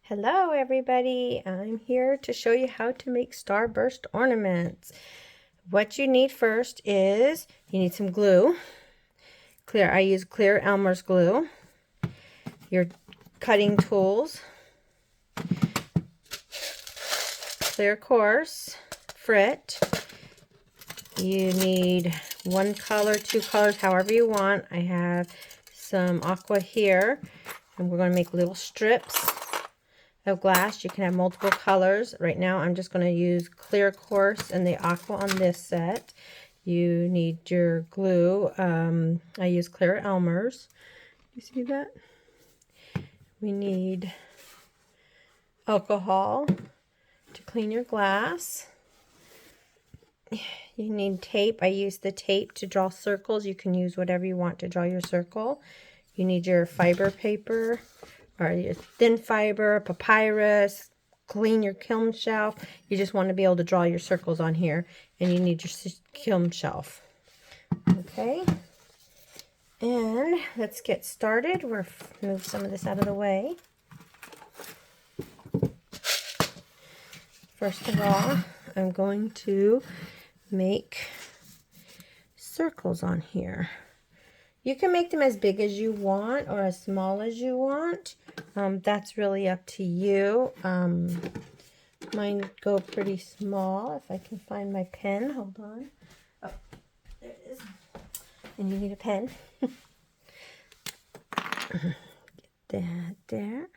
Hello everybody, I'm here to show you how to make starburst ornaments. What you need first is you need some glue. I use clear Elmer's glue. Your cutting tools. Clear course, Frit. You need one color, two colors, however you want. I have some aqua here, and we're going to make little strips of glass. You can have multiple colors. Right now I'm just going to use clear course and the aqua on this set. You need your glue. I use clear Elmer's. You see that? We need alcohol to clean your glass. You need tape. I use the tape to draw circles. You can use whatever you want to draw your circle. You need your fiber paper, or your thin fiber, papyrus, clean your kiln shelf. You just want to be able to draw your circles on here. And you need your kiln shelf. Okay. And let's get started. We'll move some of this out of the way. First of all, I'm going to make circles on here. You can make them as big as you want or as small as you want. That's really up to you. Mine go pretty small. If I can find my pen, hold on. Oh, there it is. And you need a pen. Get that there.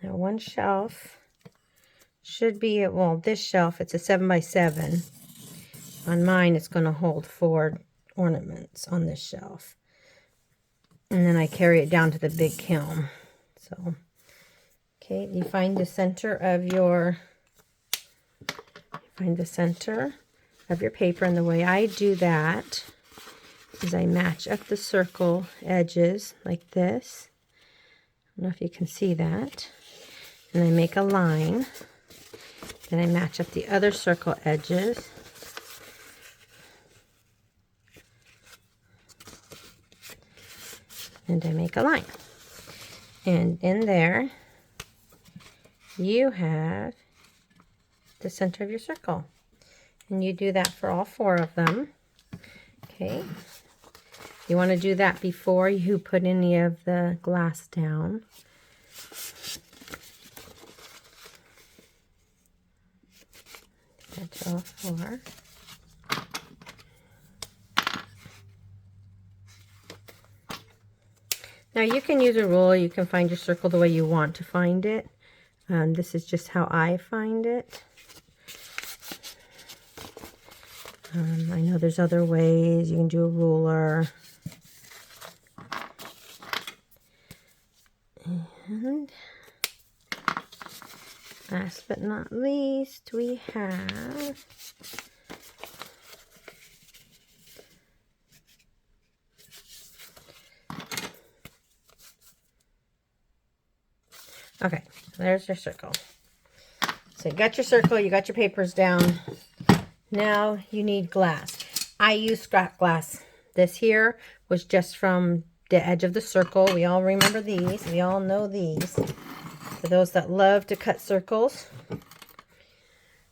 Now one shelf should be, well, this shelf, it's a 7x7. On mine, it's going to hold 4 ornaments on this shelf. And then I carry it down to the big kiln. So, okay, you find the center of your, paper. And the way I do that is I match up the circle edges like this. I don't know if you can see that. And I make a line. Then I match up the other circle edges. And I make a line. And in there, you have the center of your circle. And you do that for all 4 of them. Okay. You want to do that before you put any of the glass down. That's all 4. Now you can use a ruler. You can find your circle the way you want to find it. This is just how I find it. I know there's other ways. You can do a ruler. And last but not least, we have okay, there's your circle. So you got your circle, you got your papers down. Now you need glass. I use scrap glass. This here was just from the edge of the circle. We all remember these. We all know these. For those that love to cut circles.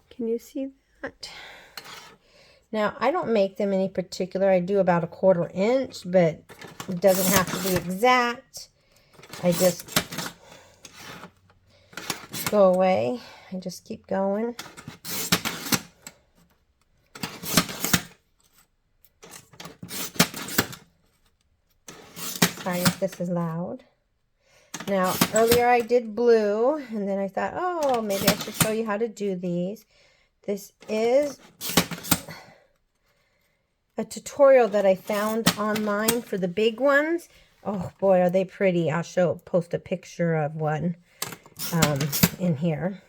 Can you see that? Now, I don't make them any particular. I do about 1/4 inch, but it doesn't have to be exact. I just go away. I just keep going. Sorry if this is loud. Now, earlier I did blue, and then I thought, oh, maybe I should show you how to do these. This is a tutorial that I found online for the big ones. Oh boy, are they pretty. I'll post a picture of one in here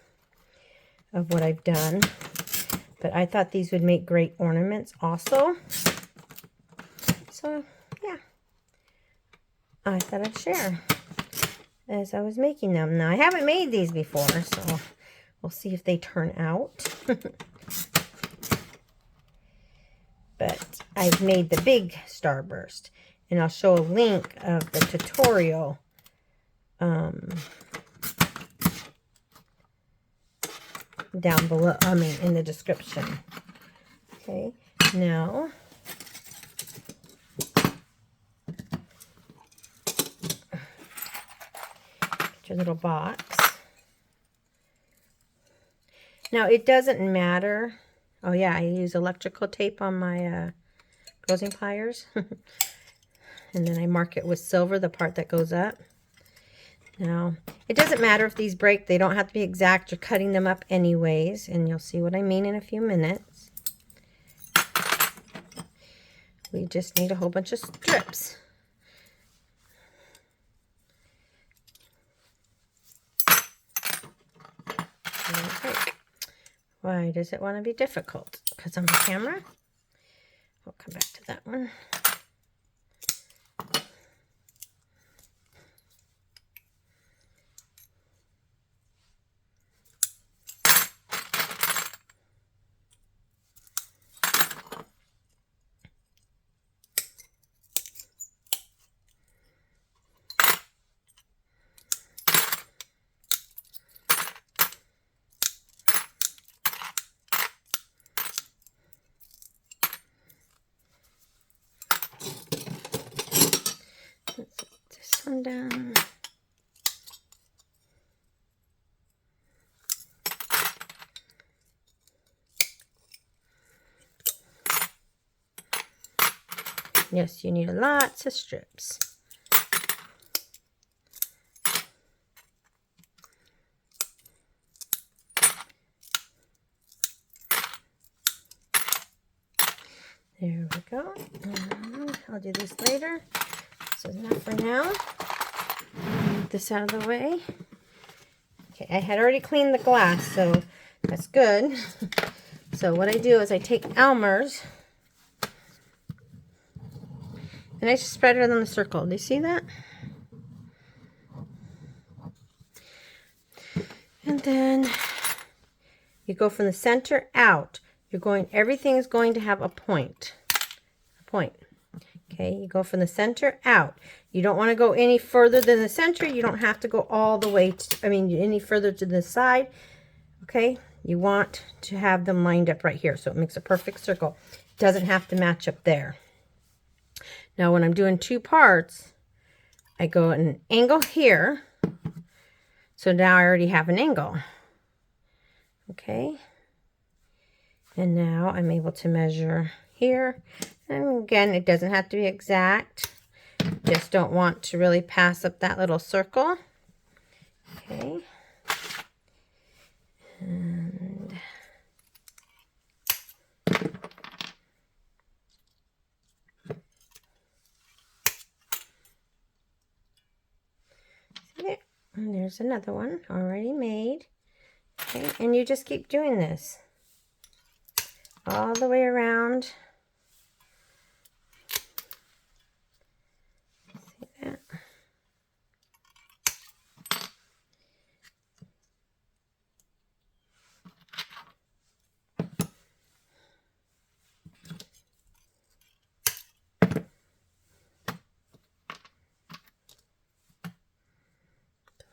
of what I've done. But I thought these would make great ornaments also. So, yeah. I thought I'd share as I was making them. Now, I haven't made these before, so we'll see if they turn out. but I've made the big starburst, and I'll show a link of the tutorial down below, in the description. Okay, now get your little box. Now it doesn't matter. Oh yeah, I use electrical tape on my closing pliers. And then I mark it with silver, the part that goes up. Now, it doesn't matter if these break. They don't have to be exact. You're cutting them up anyways, and you'll see what I mean in a few minutes. We just need a whole bunch of strips. Okay. Why does it want to be difficult? Because I'm on camera? We'll come back to that one. This one down. Yes, you need lots of strips. There we go. I'll do this later. This is enough for now. Move this out of the way. Okay, I had already cleaned the glass, so that's good. So what I do is I take Elmer's and I just spread it on the circle. Do you see that? And then you go from the center out. Everything is going to have a point. Okay, you go from the center out. You don't want to go any further than the center. You don't have to go all the way any further to the side. Okay, you want to have them lined up right here, so it makes a perfect circle. It doesn't have to match up there. Now when I'm doing two parts, I go at an angle here. So now I already have an angle. Okay. And now I'm able to measure here. And again, it doesn't have to be exact. Just don't want to really pass up that little circle. Okay. And see, and there's another one already made. Okay, and you just keep doing this all the way around. See that?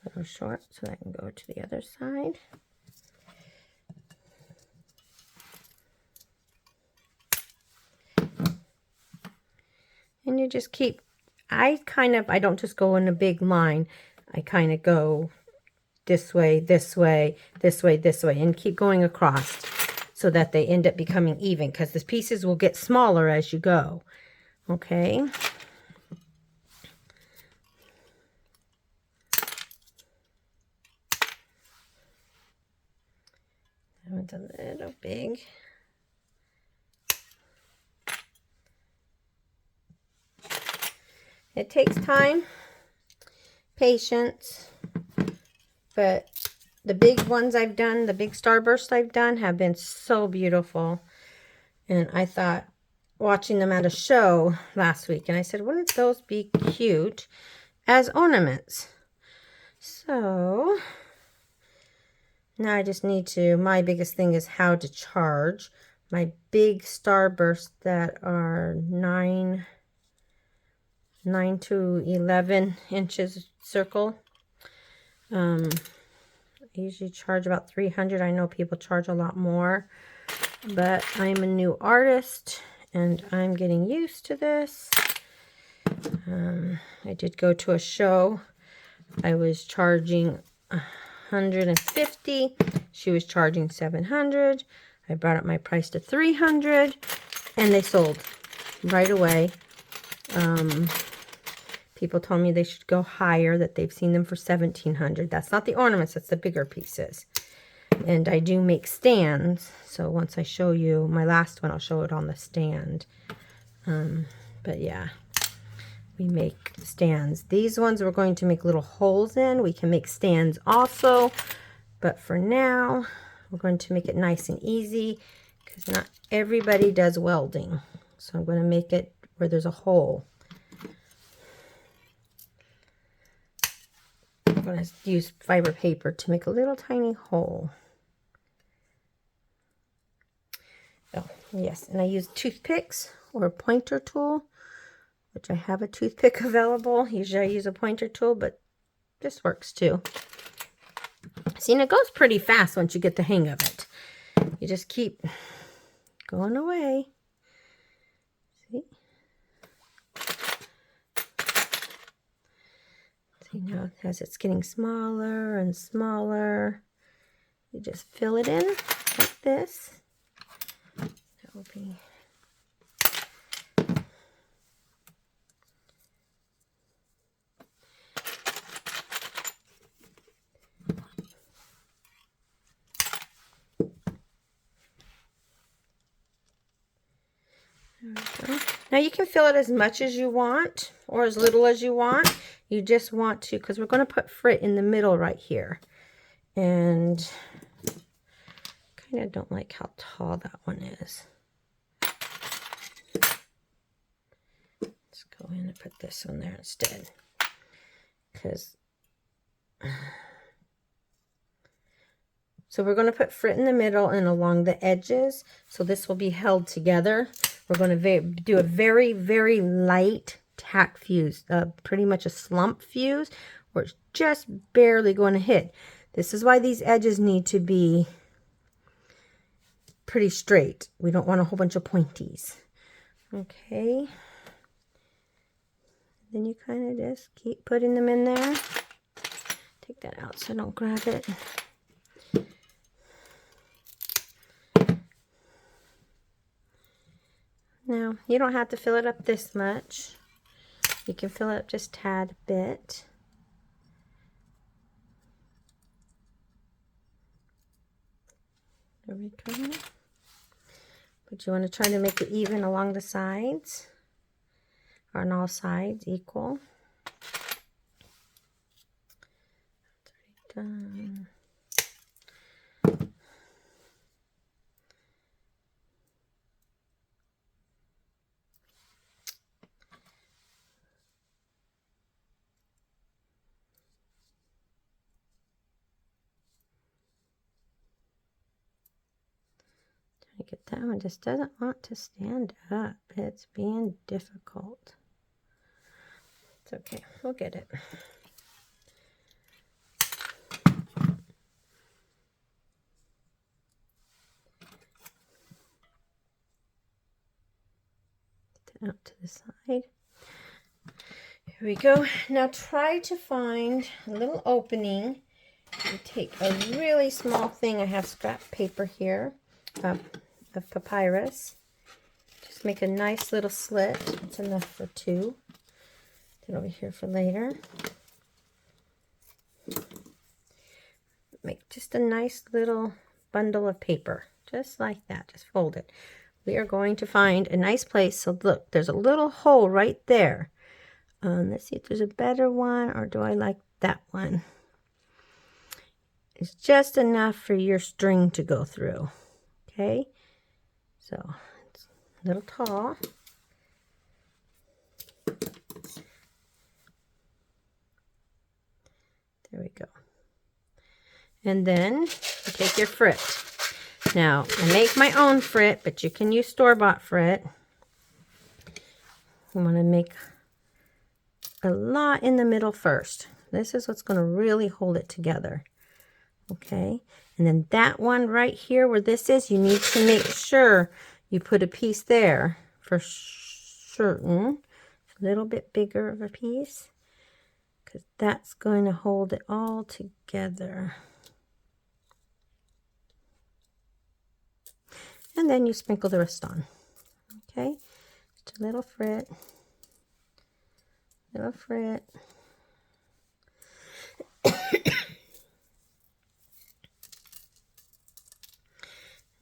A little short so I can go to the other side. And you just keep, I don't just go in a big line. I kind of go this way, this way, this way, this way, and keep going across so that they end up becoming even, because the pieces will get smaller as you go. Okay. That one's a little big. It takes time, patience, but the big ones I've done, the big starbursts I've done have been so beautiful. And I thought, watching them at a show last week, and I said, wouldn't those be cute as ornaments? So now I just need to, my biggest thing is how to charge my big starbursts that are 9 to 11 inches circle. I usually charge about 300. I know people charge a lot more, but I'm a new artist and I'm getting used to this. I did go to a show. I was charging 150. She was charging 700. I brought up my price to 300 and they sold right away. People told me they should go higher, that they've seen them for 1,700. That's not the ornaments, that's the bigger pieces. And I do make stands, so once I show you my last one, I'll show it on the stand. But yeah, we make stands. These ones we're going to make little holes in. We can make stands also, but for now, we're going to make it nice and easy because not everybody does welding. So I'm going to make it where there's a hole. I'm going to use fiber paper to make a little tiny hole. Oh, yes, and I use toothpicks or a pointer tool, which I have a toothpick available. Usually I use a pointer tool, but this works too. See, and it goes pretty fast once you get the hang of it. You just keep going away. See? See, now as it's getting smaller and smaller, you just fill it in like this. That will be... There we go. Now you can fill it as much as you want or as little as you want. You just want to, because we're going to put Frit in the middle right here. And kind of don't like how tall that one is. Let's go in and put this one there instead. Because so we're going to put Frit in the middle and along the edges. So this will be held together. We're going to do a very, very light tack fuse, pretty much a slump fuse, where it's just barely going to hit. This is why these edges need to be pretty straight. We don't want a whole bunch of pointies. Okay. Then you kind of just keep putting them in there. Take that out so I don't grab it. Now, you don't have to fill it up this much. You can fill it up just a tad bit. There we go. But you want to try to make it even along the sides, or on all sides equal. That's already done. Get that one just doesn't want to stand up. It's being difficult. It's okay. We'll get it. Get that out to the side. Here we go. Now try to find a little opening. You take a really small thing. I have scrap paper here. Of papyrus. Just make a nice little slit. It's enough for 2. Put it over here for later. Make just a nice little bundle of paper. Just like that. Just fold it. We are going to find a nice place. So look, there's a little hole right there. Let's see if there's a better one, or do I like that one? It's just enough for your string to go through. Okay. So it's a little tall. There we go. And then you take your Frit. Now, I make my own Frit, but you can use store-bought Frit. You want to make a lot in the middle first. This is what's going to really hold it together. Okay, and then that one right here where this is, you need to make sure you put a piece there for certain. A little bit bigger of a piece, because that's going to hold it all together. And then you sprinkle the rest on. Okay, just a little Frit, little Frit.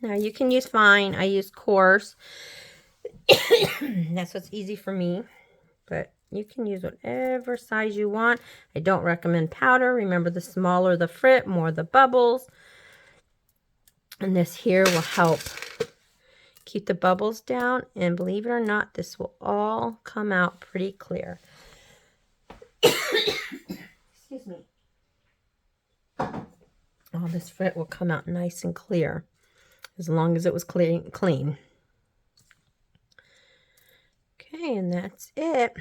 Now you can use fine. I use coarse. That's what's easy for me. But you can use whatever size you want. I don't recommend powder. Remember, the smaller the Frit, more the bubbles. And this here will help keep the bubbles down. And believe it or not, this will all come out pretty clear. Excuse me. All this Frit will come out nice and clear, as long as it was clean. Okay, and that's it.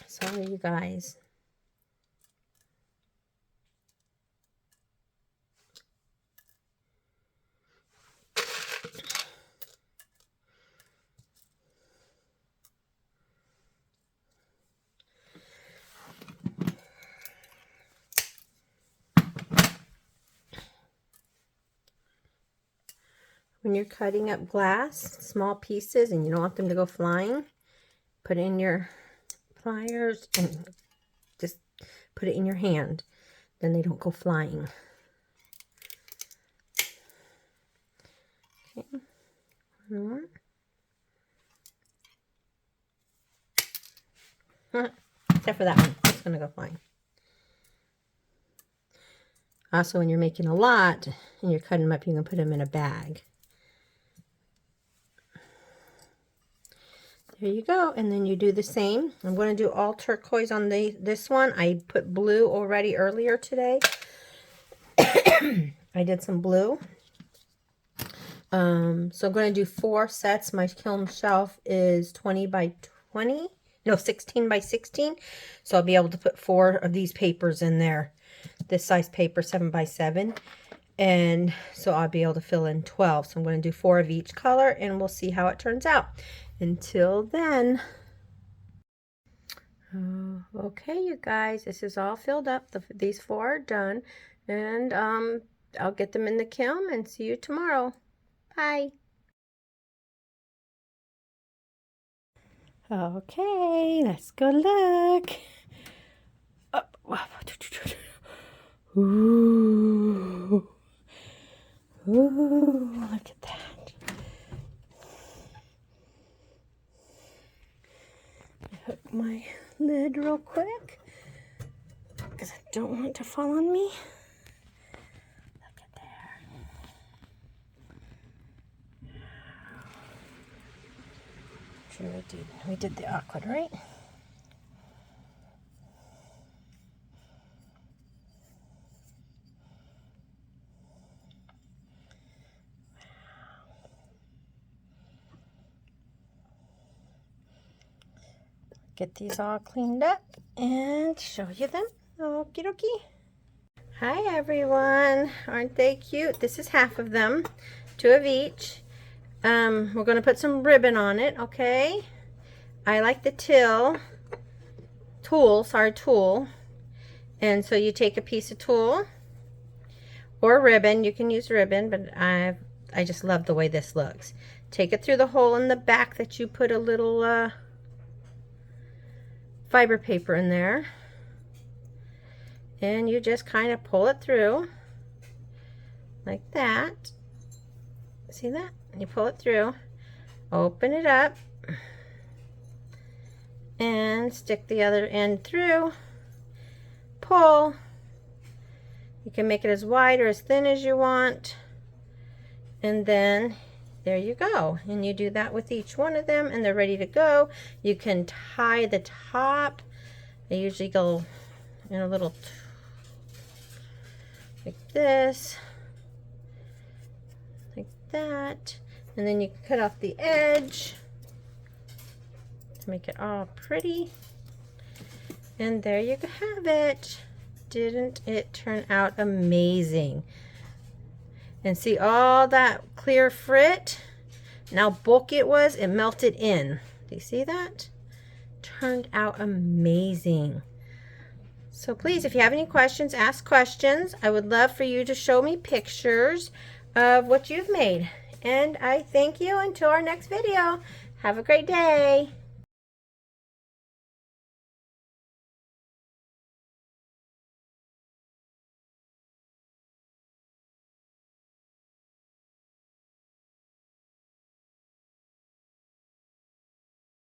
Sorry, you guys. When you're cutting up glass, small pieces, and you don't want them to go flying, put it in your pliers and just put it in your hand. Then they don't go flying. Okay, one more. Except for that one, it's going to go flying. Also, when you're making a lot and you're cutting them up, you can put them in a bag. There you go, and then you do the same. I'm going to do all turquoise on this one. I put blue already earlier today. I did some blue. So I'm going to do 4 sets. My kiln shelf is 20 by 20. No, 16 by 16. So I'll be able to put 4 of these papers in there. This size paper, 7 by 7. And so I'll be able to fill in 12. So I'm going to do 4 of each color, and we'll see how it turns out. Until then, okay, you guys, this is all filled up. These 4 are done, and I'll get them in the kiln and see you tomorrow. Bye. Okay, let's go look. Ooh, look at that. Hook my lid real quick because I don't want it to fall on me. Look at there. Sure we did the awkward, right? Get these all cleaned up and show you them. Okie dokie. Hi everyone. Aren't they cute? This is half of them. 2 of each. We're going to put some ribbon on it, okay? I like the tool. And so you take a piece of tulle or ribbon. You can use ribbon, but I just love the way this looks. Take it through the hole in the back that you put a little fiber paper in there, and you just kind of pull it through like that. See that? You pull it through, open it up, and stick the other end through, pull. You can make it as wide or as thin as you want, and then there you go. And you do that with each one of them, and they're ready to go. You can tie the top. I usually go in a little like this, like that, and then you can cut off the edge to make it all pretty. And there you have it. Didn't it turn out amazing? And see all that clear frit? And how bulky it was, it melted in. Do you see that? Turned out amazing. So please, if you have any questions, ask questions. I would love for you to show me pictures of what you've made. And I thank you until our next video. Have a great day.